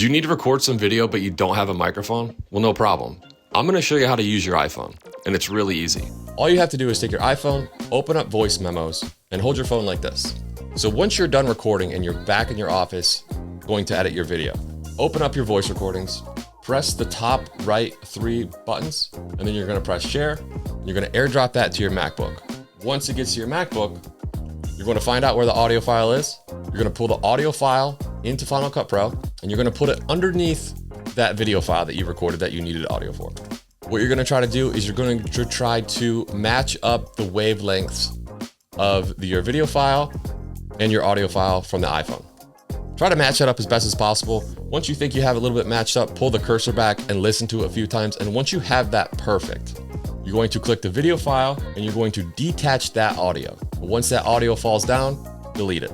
Do you need to record some video but you don't have a microphone? Well, no problem. I'm going to show you how to use your iPhone, and it's really easy. All you have to do is take your iPhone, open up Voice Memos, and hold your phone like this. So once you're done recording and you're back in your office going to edit your video, open up your voice recordings, press the top right 3 buttons, and then you're going to press share. You're going to airdrop that to your MacBook. Once it gets to your MacBook, you're going to find out where the audio file is. You're going to pull the audio file into Final Cut Pro, and you're going to put it underneath that video file that you recorded that you needed audio for. What you're going to try to do is you're going to try to match up the wavelengths of your video file and your audio file from the iPhone. Try to match that up as best as possible. Once you think you have a little bit matched up, pull the cursor back and listen to it a few times. And once you have that perfect, you're going to click the video file and you're going to detach that audio. Once that audio falls down, delete it.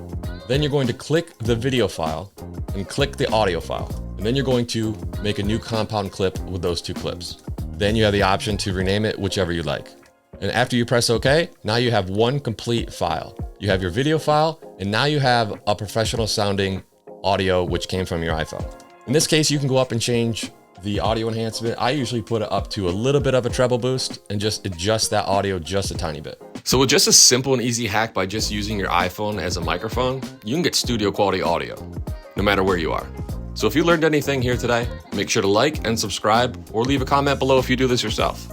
Then you're going to click the video file and click the audio file. And then you're going to make a new compound clip with those 2 clips. Then you have the option to rename it whichever you like. And after you press OK, now you have one complete file. You have your video file, and now you have a professional sounding audio which came from your iPhone. In this case, you can go up and change the audio enhancement. I usually put it up to a little bit of a treble boost and just adjust that audio just a tiny bit. So with just a simple and easy hack by just using your iPhone as a microphone, you can get studio quality audio, no matter where you are. So if you learned anything here today, make sure to like and subscribe or leave a comment below if you do this yourself.